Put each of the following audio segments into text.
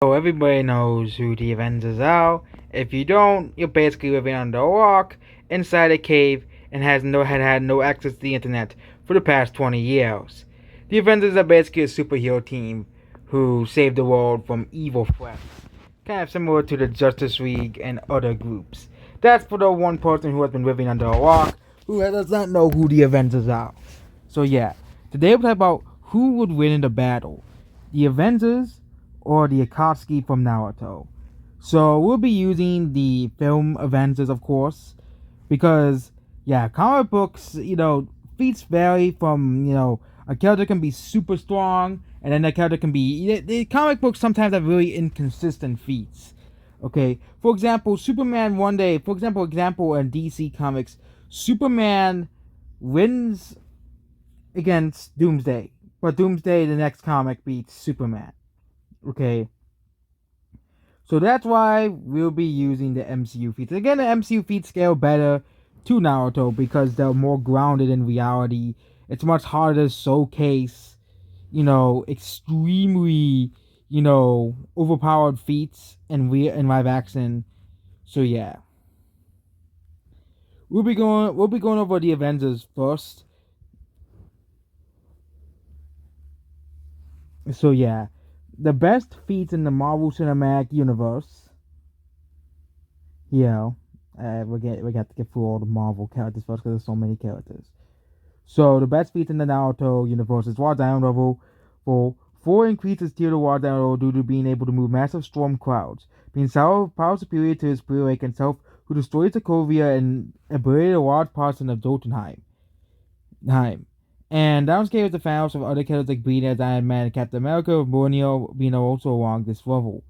So everybody knows who the Avengers are. If you don't, you're basically living under a rock inside a cave and had no access to the internet for the past 20 years. The Avengers are basically a superhero team who save the world from evil threats, kind of similar to the Justice League and other groups. That's for the one person who has been living under a rock who does not know who the Avengers are. So yeah, today we'll talk about who would win in the battle, the Avengers or the akatsuki from Naruto. So we'll be using the film Avengers, of course, because yeah, comic books, feats vary from a character can be super strong, and then a character can be the comic books sometimes have really inconsistent feats. Okay, for example, Superman one day, for example in DC Comics, Superman wins against Doomsday, but Doomsday the next comic beats Superman. Okay, so that's why we'll be using the MCU feats. Again, the MCU feats scale better to Naruto because they're more grounded in reality. It's much harder to showcase, extremely, overpowered feats in live action. So yeah, we'll be going over the Avengers first. So yeah, the best feats in the Marvel Cinematic Universe. Yeah, we got to get through all the Marvel characters first because there's so many characters. So the best feats in the Naruto universe is War Down level for 4 increases tier to War Down level due to being able to move massive storm clouds, being power superior to his pre-awakened self who destroys Sokovia and obliterated large parts of Jotunheim. And downscale with the finals of other characters like Green as Iron Man and Captain America with Borneo being also along this level.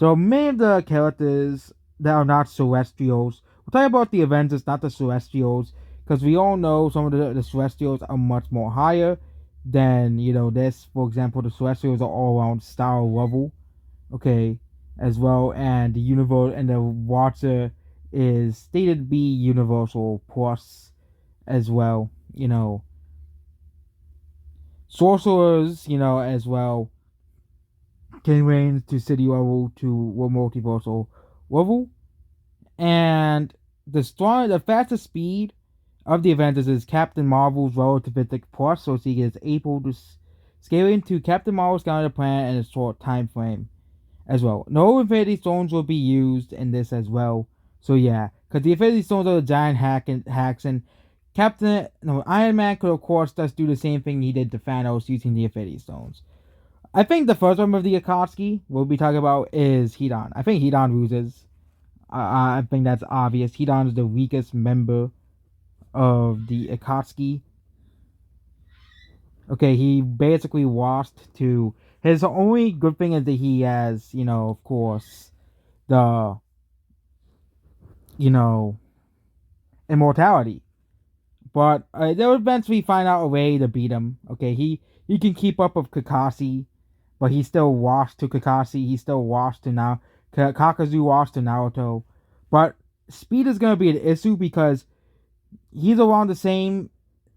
So many of the characters that are not Celestials, we'll talk about the Avengers, not the Celestials, because we all know some of the Celestials are much more higher than, this. For example, the Celestials are all around Star level, okay, as well, and the universe and the water is stated to be Universal Plus as well, Sorcerers, as well, can range to city level to multiversal level. And the fastest speed of the Avengers is Captain Marvel's relativistic plus, so she is able to scale into Captain Marvel's grounded planet in a short time frame as well. No Infinity Stones will be used in this as well. So yeah, because the Infinity Stones are the giant hacks, and Iron Man could of course just do the same thing he did to Thanos using the Infinity Stones. I think the first one of the Akatsuki we'll be talking about is Hedon. I think Hedon loses. I think that's obvious. Hedon is the weakest member of the Akatsuki. Okay, he basically lost to his only good thing is that he has, of course, the you know immortality. But they'll eventually find out a way to beat him. Okay, he can keep up with Kakashi, but he still lost to Kakashi. He still lost to now Kakazu lost to Naruto. But speed is gonna be an issue because he's around the same.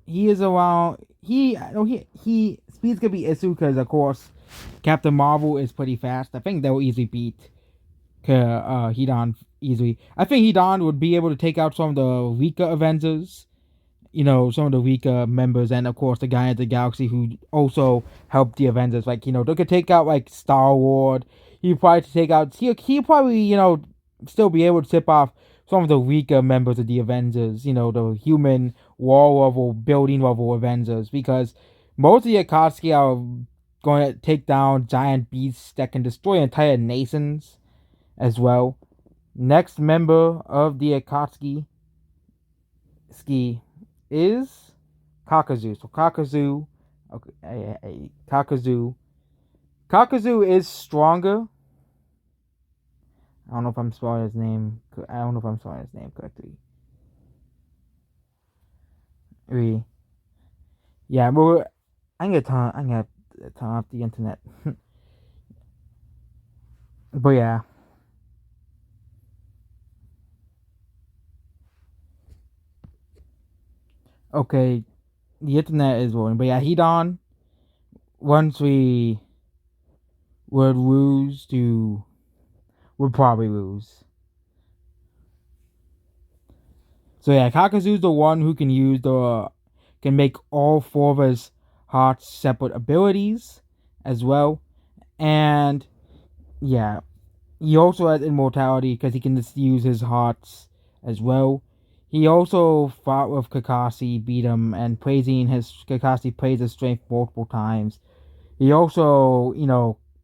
He is around. He no he speed's gonna be issue because of course Captain Marvel is pretty fast. I think they'll easily beat Hedon easily. I think Hedon would be able to take out some of the weaker Avengers. Some of the weaker members, and of course the guy at the Galaxy who also helped the Avengers. Like they could take out like Star Lord. He probably take out. He probably still be able to tip off some of the weaker members of the Avengers. The human wall level, building level Avengers, because most of the Akatsuki are going to take down giant beasts that can destroy entire nations as well. Next member of the Akatsuki ski is Kakazu. So Kakazu, okay, Kakazu is stronger. I don't know if I'm spelling his name. I don't know if I'm spelling his name correctly. Yeah, but I'm gonna turn off the internet. But yeah, okay, the internet is rolling. But yeah, Hedon. Once we would lose to would probably lose. So yeah, Kakazu's the one who can use the can make all four of his hearts separate abilities as well. And yeah, he also has immortality because he can just use his hearts as well. He also fought with Kakashi, beat him, and praising his Kakashi praised his strength multiple times. He also,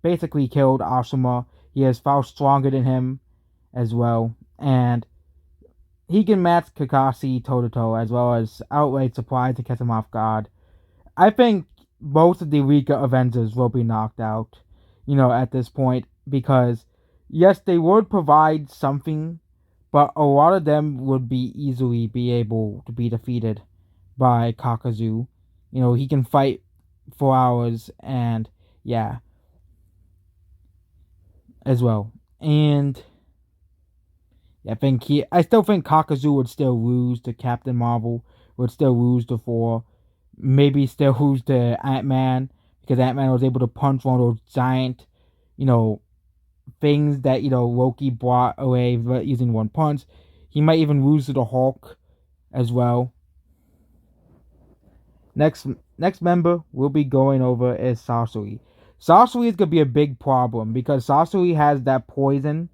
basically killed Asuma. He is far stronger than him as well, and he can match Kakashi toe to toe as well as outright surprise to catch him off guard. I think most of the weaker Avengers will be knocked out, at this point because yes, they would provide something, but a lot of them would be easily be able to be defeated by Kakazu. He can fight for hours and yeah, as well. And I still think Kakazu would still lose to Captain Marvel, would still lose to Thor, maybe still lose to Ant Man because Ant Man was able to punch one of those giant, you know, things that Loki brought away using one punch. He might even lose to the Hulk as well. Next next member we'll be going over is Sasori. Sasori is gonna be a big problem because Sasori has that poison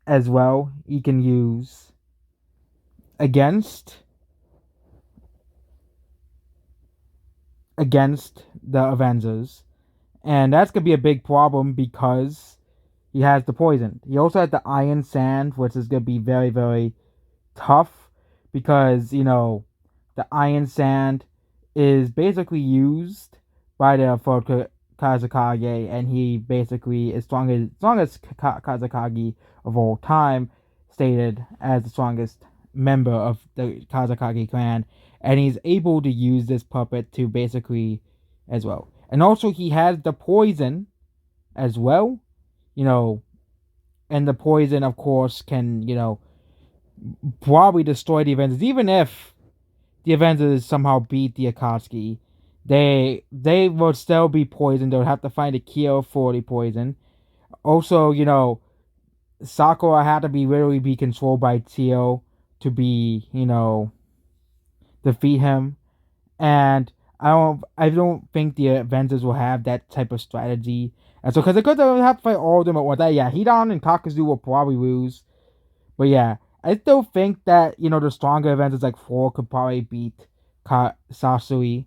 as well. He can use against the Avengers, and that's gonna be a big problem because he has the poison. He also has the Iron Sand, which is gonna be very very tough because the Iron Sand is basically used by the for Kazakage, and he basically is strongest Kazakage of all time, stated as the strongest member of the Kazakage clan, and he's able to use this puppet to basically as well. And also he has the poison as well, you know, and the poison of course can, probably destroy the Avengers, even if the Avengers somehow beat the Akatsuki. They would still be poisoned. They would have to find a cure for the poison. Also, Sakura had to be literally be controlled by Tio to be, defeat him. And I don't think the Avengers will have that type of strategy. And so, because they could have to fight all of them at once. Yeah, Hidan and Kakazu will probably lose. But yeah, I still think that the stronger Avengers like Thor could probably beat Sasui.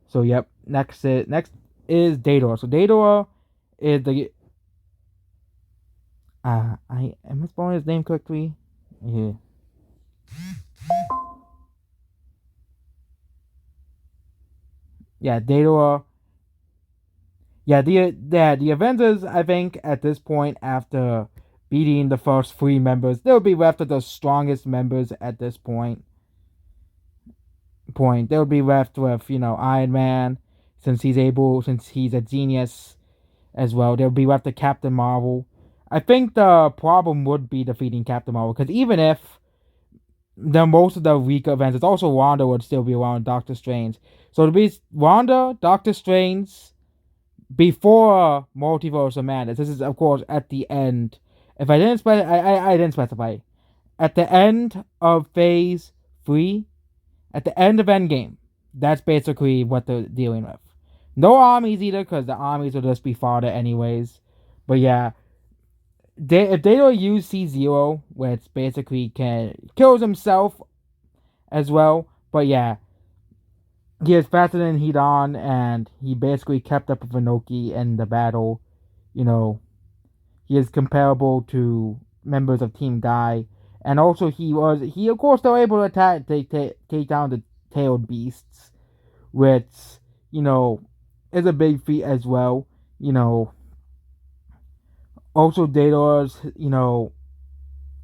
So yep, next is Daedor. So Daedor is the I am I spelling his name correctly? Yeah. Yeah, Daedor. Yeah, the Avengers, I think, at this point, after beating the first three members, they'll be left with the strongest members at this point. They'll be left with, Iron Man, since he's a genius as well. They'll be left with Captain Marvel. I think the problem would be defeating Captain Marvel, because even if most of the weaker Avengers, also Wanda would still be around Doctor Strange. So to be Wanda, Doctor Strange, before Multiverse of Madness. This is, of course, at the end. If I didn't specify, I didn't specify. At the end of Phase 3, at the end of Endgame, that's basically what they're dealing with. No armies either, because the armies will just be fodder anyways. But yeah, if they don't use C-Zero, which basically kills himself as well. But yeah, he is faster than Hidan, and he basically kept up with Inoki in the battle. You know, he is comparable to members of Team Guy, and also he of course they're able to take down the tailed beasts, which you know is a big feat as well. You know, also Daedalus,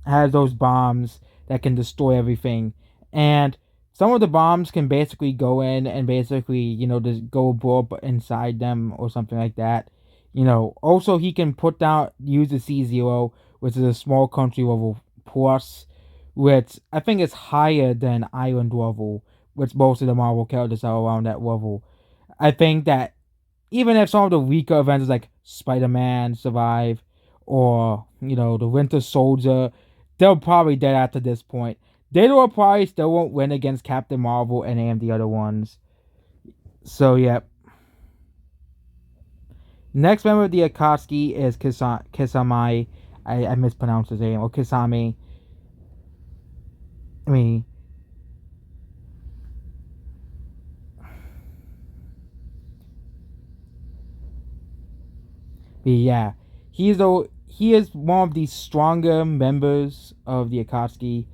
has those bombs that can destroy everything, and some of the bombs can basically go in and basically just go blow up inside them or something like that. Also he can use the C-Zero, which is a small country level plus, which I think is higher than island level, which most of the Marvel characters are around that level. I think that even if some of the weaker Avengers like Spider-Man survive, or the Winter Soldier, they're probably dead after this point. They will probably still won't win against Captain Marvel and any of the other ones. So yeah. Next member of the Akatsuki is Kisame. I mispronounced his name, or Kisame. I mean, but yeah, he is one of the stronger members of the Akatsuki,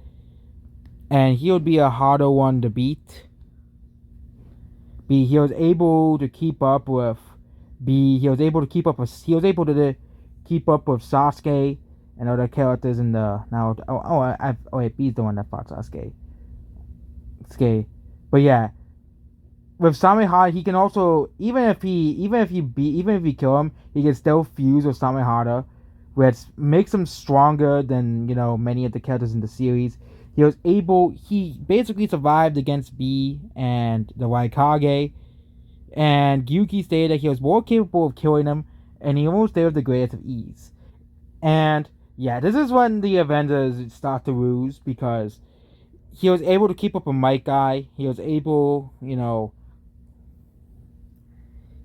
and he would be a harder one to beat. B he was able to keep up with B he was able to keep up with he was able to keep up with Sasuke and other characters in the now wait, B's the one that fought Sasuke. But yeah, with Samehada he can also even if he kill him, he can still fuse with Samehada, which makes him stronger than many of the characters in the series. He basically survived against B and the Waikage, and Gyuki stated that he was more capable of killing him, and he almost did with the greatest of ease. And yeah, this is when the Avengers start to lose, because he was able to keep up a Might Guy. He was able,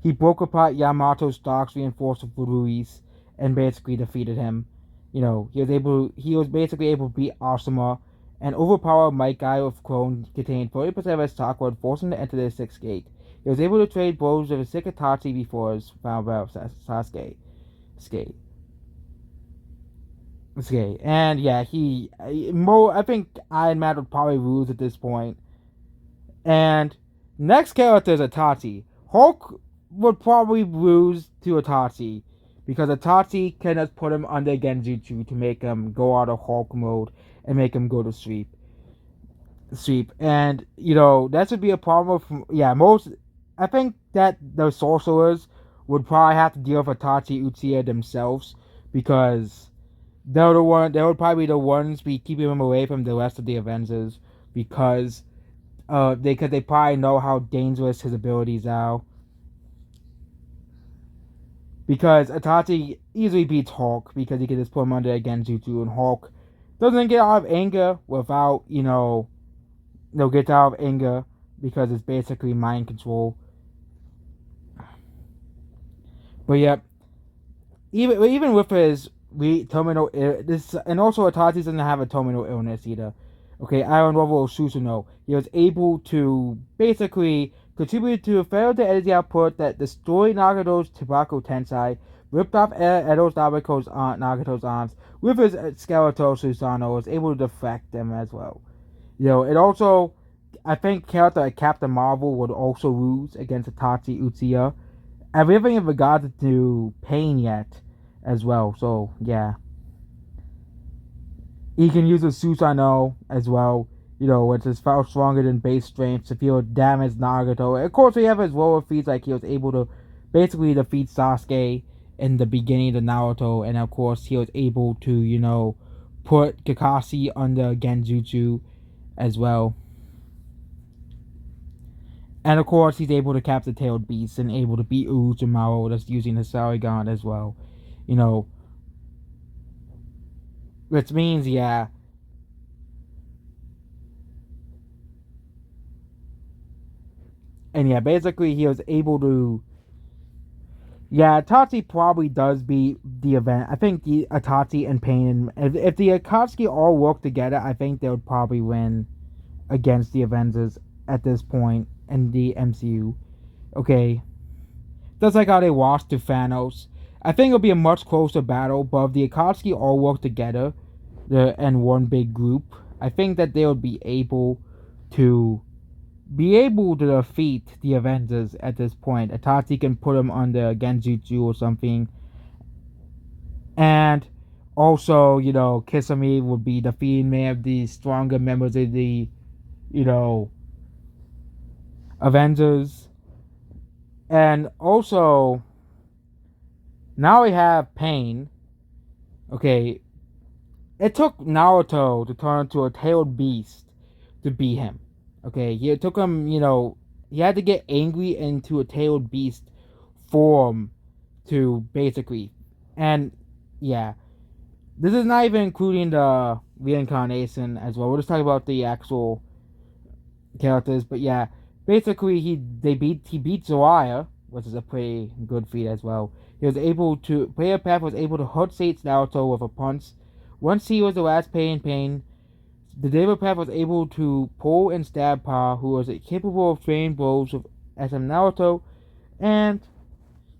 he broke apart Yamato's stocks, reinforced with Ruiz, and basically defeated him. He was basically able to beat Asuma and overpower Might Guy with Clone contained 40% of his stock would force him to enter the sixth gate. He was able to trade blows with his Itachi before his final battle of Sasuke. And yeah, I think Iron Man would probably lose at this point. And next character is Itachi. Hulk would probably lose to Itachi, because Itachi can just put him under Genjutsu to make him go out of Hulk mode and make him go to sleep. And that would be a problem with, most. I think that the sorcerers would probably have to deal with Itachi Uchiha themselves, because they would probably be the ones be keeping him away from the rest of the Avengers, because they probably know how dangerous his abilities are. Because Itachi easily beats Hulk, because he can just put him under a Genjutsu, and Hulk doesn't get out of anger without, get out of anger, because it's basically mind control. But yeah, even with his terminal this, and also Itachi doesn't have a terminal illness either. Okay, Iron Level Susanoo. He was able to basically contribute to a failed energy output that destroyed Nagato's Tobacco Tensei, ripped off Edo's Nagato's arms with his skeletal Susanoo, was able to defect them as well. It also, I think character like Captain Marvel would also lose against Itachi Uchiha. And we haven't even gotten to Pain yet as well, so yeah. He can use a Susanoo as well, which is far stronger than base strength to feel damage Nagato. Of course, we have his lower feats, like he was able to basically defeat Sasuke in the beginning of Naruto, and of course, he was able to, put Kakashi under Genjutsu as well. And of course, he's able to capture tailed beasts and able to beat Uruchimaru just using his Sharingan as well. Which means, yeah. And yeah, basically, he was able to. Yeah, Itachi probably does beat the event. I think the Itachi and Pain, if the Akatsuki all work together, I think they would probably win against the Avengers at this point in the MCU. Okay. Just like how they lost to Thanos. I think it'll be a much closer battle, but if the Akatsuki all work together and one big group, I think that they would be able to defeat the Avengers at this point. Itachi can put them under Genjutsu or something. And also, Kisame would be defeating many of the stronger members of the, Avengers. And also, now we have Pain. Okay, it took Naruto to turn into a tailed beast to beat him. Okay, it took him, he had to get angry into a tailed beast form to basically, and yeah, this is not even including the reincarnation as well. We'll just talk about the actual characters, but yeah, basically he beat Zoya, which is a pretty good feat as well. He was able to Player Path was able to hurt Sage Naruto with a punch. Once he was the last pain, the Devil Path was able to pull and stab Pa, who was capable of trading blows with SM Naruto, and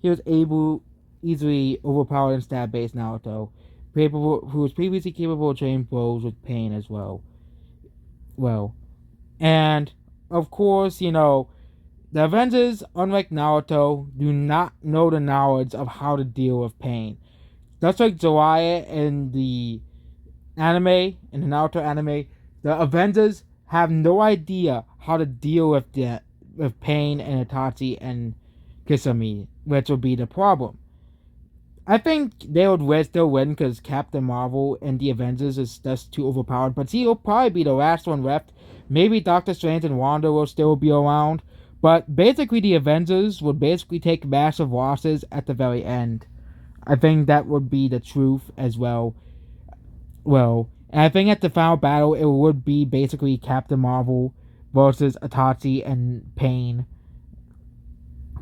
he was able easily overpower and stab base Naruto, who was previously capable of trading blows with Pain as well. Well, and of course, the Avengers, unlike Naruto, do not know the knowledge of how to deal with pain. Just like Jiraiya in the Naruto anime, the Avengers have no idea how to deal with pain and Itachi and Kisame, which would be the problem. I think they would still win because Captain Marvel and the Avengers is just too overpowered, but he'll probably be the last one left. Maybe Doctor Strange and Wanda will still be around, but basically the Avengers would basically take massive losses at the very end. I think that would be the truth as well. Well, and I think at the final battle it would be basically Captain Marvel versus Itachi and Pain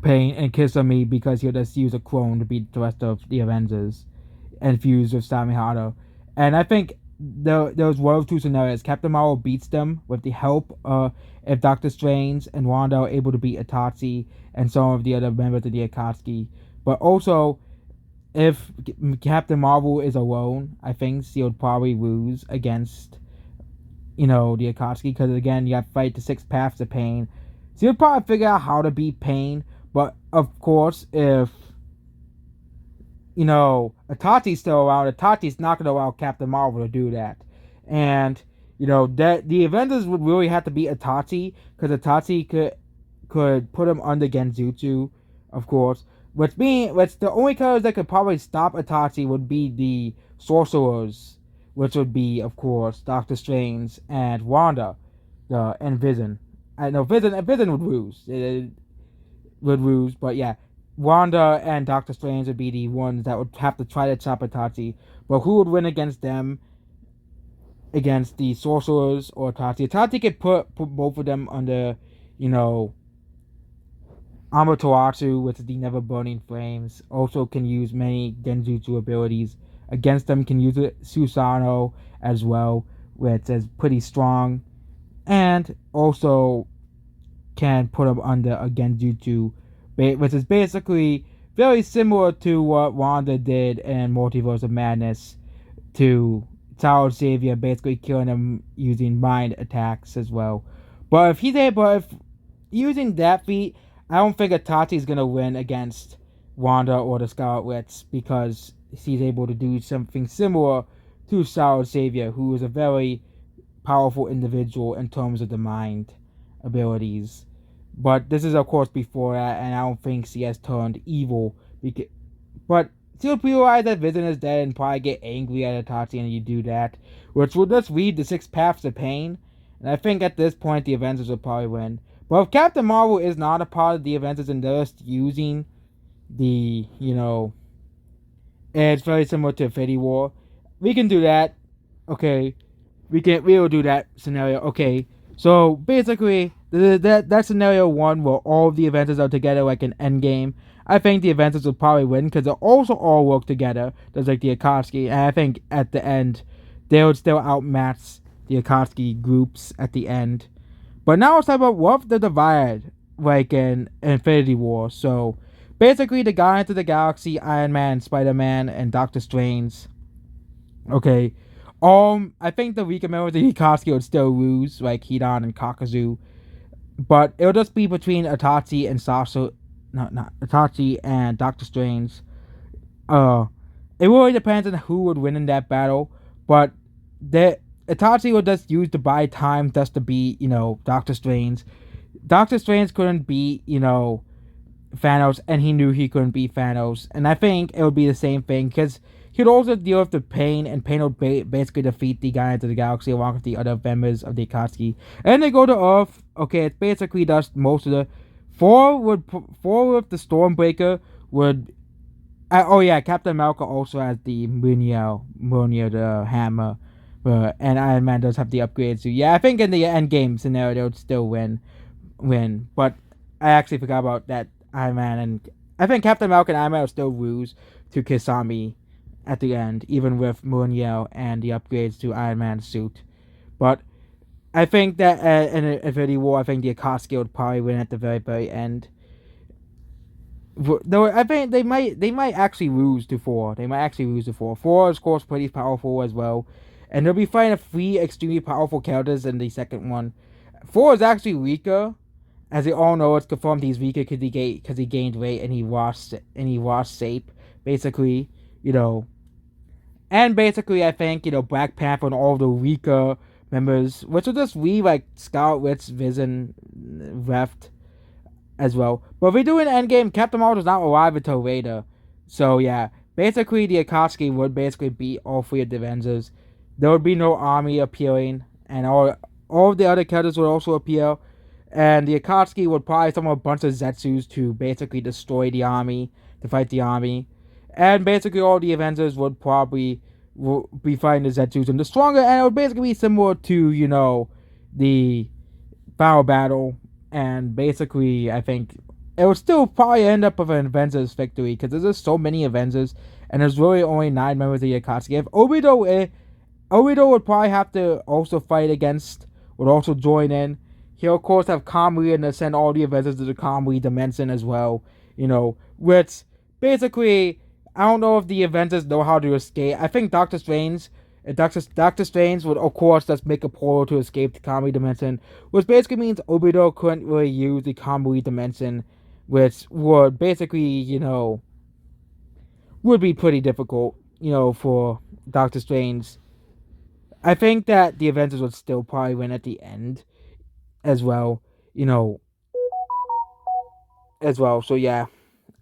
and Kisame because he'll just use a clone to beat the rest of the Avengers and fuse with Samihara. And I think there was one of two scenarios. Captain Marvel beats them with the help if Doctor Strange and Wanda are able to beat Itachi and some of the other members of the Akatsuki. But also, if Captain Marvel is alone, I think she would probably lose against, the Akatsuki. Because again, you have to fight the six paths of pain. So you'll probably figure out how to beat pain. But of course, if Itachi's still around, Itachi's not going to allow Captain Marvel to do that. And that the Avengers would really have to beat Itachi because Itachi could put him under Genjutsu, of course. Which the only colors that could probably stop Itachi would be the sorcerers, which would be, of course, Doctor Strange and Wanda, and Vision. I know Vision would lose. Would lose, but yeah, Wanda and Doctor Strange would be the ones that would have to try to chop Itachi. But who would win against them? Against the sorcerers or Itachi? Itachi could put both of them under, Amaterasu, which is the Never Burning Flames. Also can use many Genjutsu abilities. Against them can use Susanoo as well, which is pretty strong. And also can put him under a Genjutsu, which is basically very similar to what Wanda did in Multiverse of Madness to Child Savior, basically killing him using mind attacks as well. But if using that feat, I don't think Itachi is gonna win against Wanda or the Scarlet Witch because she's able to do something similar to Child Savior, who is a very powerful individual in terms of the mind abilities. But this is of course before that, and I don't think she has turned evil. But she'll realize that Vision is dead and probably get angry at Itachi, and you do that, which will just lead the six paths of pain. And I think at this point the Avengers will probably win. But if Captain Marvel is not a part of the Avengers and they're just using the, it's very similar to Infinity War, we can do that. Okay, we will do that scenario. Okay, so basically that scenario one where all of the Avengers are together like an Endgame. I think the Avengers will probably win because they'll also all work together. There's like the Akatsuki, and I think at the end they would still outmatch the Akatsuki groups at the end. But now let's talk about what the divide like in Infinity War. So basically, the Guardians of the Galaxy, Iron Man, Spider-Man, and Doctor Strange. Okay, I think the weaker members of the Akatsuki would still lose, like Hidan and Kakazu. But it'll just be between Itachi and not Itachi and Doctor Strange. It really depends on who would win in that battle. But Itachi would just use to buy time just to beat, Doctor Strange. Doctor Strange couldn't beat, Thanos, and he knew he couldn't beat Thanos. And I think it would be the same thing, because he'd also deal with the Pain, and Pain would basically defeat the Guardians of the Galaxy along with the other members of the Akatsuki. And they go to Earth. Okay, it's basically just most of the... Four with the Stormbreaker would. Oh yeah, Captain America also has the Mjolnir the hammer, and Iron Man does have the upgrades. So yeah, I think in the end game scenario they would still win. But I actually forgot about that Iron Man and I think Captain America and Iron Man will still lose to Kisame at the end, even with Mjolnir and the upgrades to Iron Man's suit. But I think that in Infinity War, I think the Akatsuki would probably win at the very end. Though I think they might actually lose to four. They might actually lose to four. Four is of course pretty powerful as well, and they'll be fighting three extremely powerful characters in the second one. Four is actually weaker, as we all know. It's confirmed he's weaker because he gained weight and he lost shape, basically. You know, and basically I think Black Panther and all the weaker members, which will just leave like Scarlet Witch, Vision left as well. But if we do an endgame, Captain Marvel is not alive until later. So yeah, basically the Akatsuki would basically beat all three of the Avengers. There would be no army appearing, and all of the other characters would also appear. And the Akatsuki would probably summon a bunch of Zetsus to basically destroy the army, to fight the army. And basically all the Avengers would probably be fighting the Zetsus and the stronger, and it would basically be similar to, the final battle, and basically I think it would still probably end up with an Avengers victory because there's just so many Avengers and there's really only 9 members of the Akatsuki. If Obito would probably have to also fight against, would also join in. He'll of course have Kamui and send all the Avengers to the Kamui dimension as well. Which basically I don't know if the Avengers know how to escape. I think Doctor Strange would of course just make a portal to escape the Kamui dimension, which basically means Obito couldn't really use the Kamui dimension, which would basically, would be pretty difficult, for Doctor Strange. I think that the Avengers would still probably win at the end as well, you know, as well. So yeah,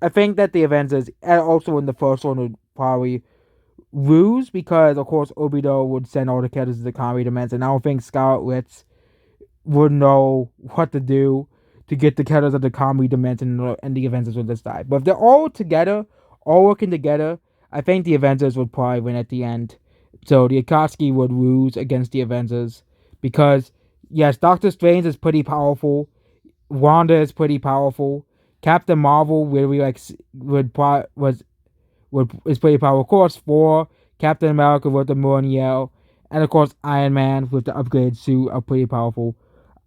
I think that the Avengers, and also in the first one, would probably lose because, of course, Obito would send all the characters to the Kamui dimension. I don't think Scarlet Witch would know what to do to get the characters of the Kamui dimension, and the Avengers would just die. But if they're all together, all working together, I think the Avengers would probably win at the end. So the Akatsuki would lose against the Avengers because, yes, Doctor Strange is pretty powerful. Wanda is pretty powerful. Captain Marvel really is pretty powerful. Of course, Thor, Captain America with the Mjolnir, and of course Iron Man with the upgrade suit are pretty powerful.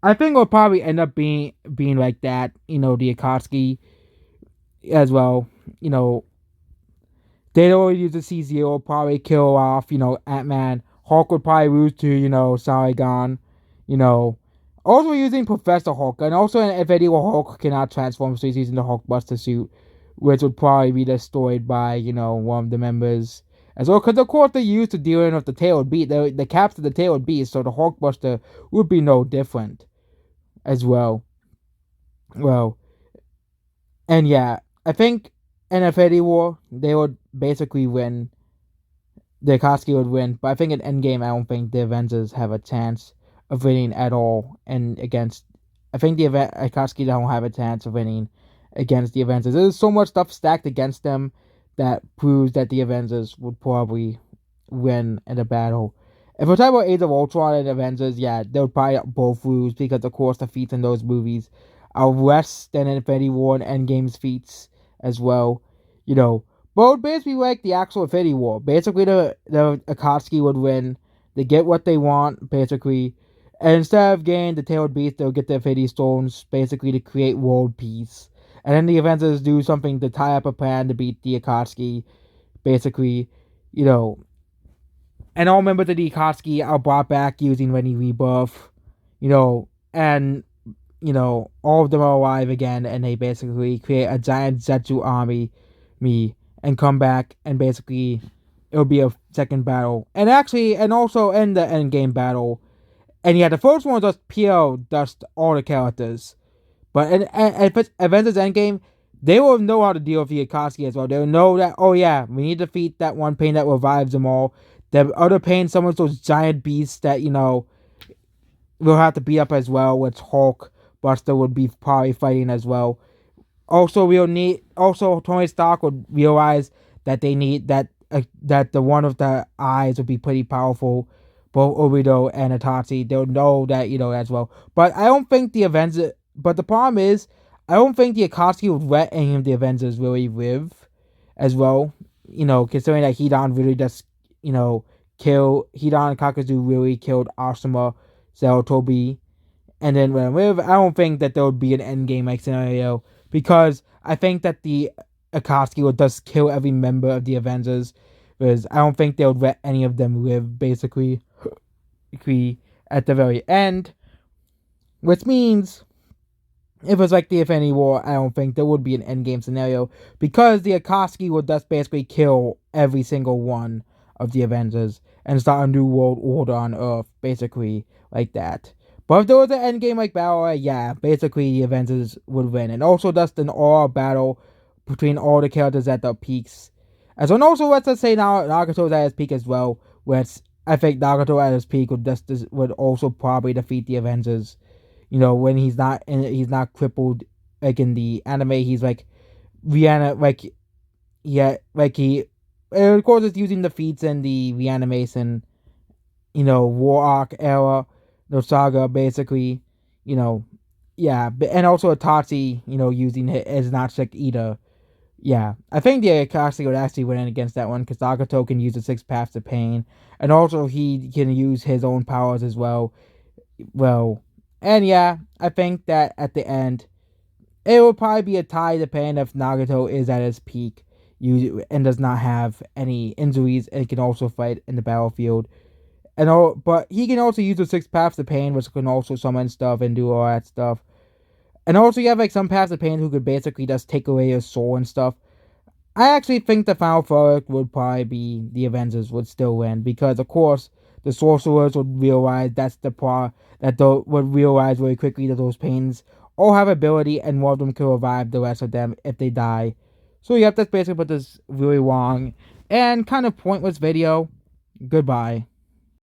I think it'll probably end up being like that. The Akatsuki as well. They don't use the C0, probably kill off, Ant-Man. Hulk would probably lose to, Sargon. You know, Also using Professor Hulk, and also in a video where Hulk cannot transform, so he's using the Hulkbuster suit, which would probably be destroyed by, one of the members as well. Because, of course, they're used to dealing with the tailed beast, the caps of the tailed beast, so the Hulkbuster would be no different as well. Well, and yeah, I think in Infinity War, they would basically win. The Akatsuki would win, but I think in Endgame, I don't think the Avengers have a chance of winning at all. And against, I think the Akatsuki don't have a chance of winning against the Avengers. There's so much stuff stacked against them that proves that the Avengers would probably win in a battle. If we're talking about Age of Ultron and Avengers, yeah, they would probably both lose because, of course, the feats in those movies are less than Infinity War and Endgame's feats as well. But it would basically like the actual Infinity War. Basically, the Akatsuki would win. They get what they want, basically. And instead of getting the Tailed Beast, they'll get the Infinity Stones, basically to create world peace. And then the Avengers do something to tie up a plan to beat the Akatsuki, basically, And all members of the Akatsuki are brought back using Renny Rebirth, and, all of them are alive again, and they basically create a giant Zetsu army, and come back, and basically it'll be a second battle. And also in the end game battle. And yeah, the first one was just pure dust all the characters. But in Avengers Endgame, they will know how to deal with the Akatsuki as well. They'll know that, oh yeah, we need to defeat that one pain that revives them all. The other pain summons those giant beasts that, we'll have to beat up as well, which Hulk Buster would be probably fighting as well. Also, we'll need. Also, Tony Stark would realize that they need that the one of the eyes would be pretty powerful. Both Obito and Itachi, they'll know that as well. But I don't think the Avengers. But the problem is, I don't think the Akatsuki would let any of the Avengers really live, as well. Considering that Hidan really just kill Hidan and Kakazu really killed Asuma, Sarutobi, and then when live, I don't think that there would be an endgame like scenario because I think that the Akatsuki would just kill every member of the Avengers because I don't think they would let any of them live basically at the very end, which means if it's like the Infinity War, I don't think there would be an endgame scenario because the Akatsuki would just basically kill every single one of the Avengers and start a new world order on Earth, basically like that. But if there was an endgame like battle, yeah, basically the Avengers would win, and also just an all battle between all the characters at their peaks. And also let's just say now Nagato's at his peak as well, which I think Nagato at his peak would also probably defeat the Avengers. When he's not crippled like in the anime, he's like reanimate like yeah like he and of course it's using the feats in the reanimation war arc era, the saga basically, you know yeah, and also Itachi using it as not like either. Yeah, I think the Akatsuki would actually win against that one because Nagato can use the six paths of pain, and also he can use his own powers as well. Well, and yeah, I think that at the end, it will probably be a tie depending if Nagato is at his peak and does not have any injuries and can also fight in the battlefield. But he can also use the six paths of pain, which can also summon stuff and do all that stuff. And also, you have like some paths of pain who could basically just take away your soul and stuff. I actually think the final verdict would probably be the Avengers would still win because, of course, the sorcerers would realize would realize very quickly that those pains all have ability and one of them can revive the rest of them if they die. So you have to basically put this really long and kind of pointless video. Goodbye.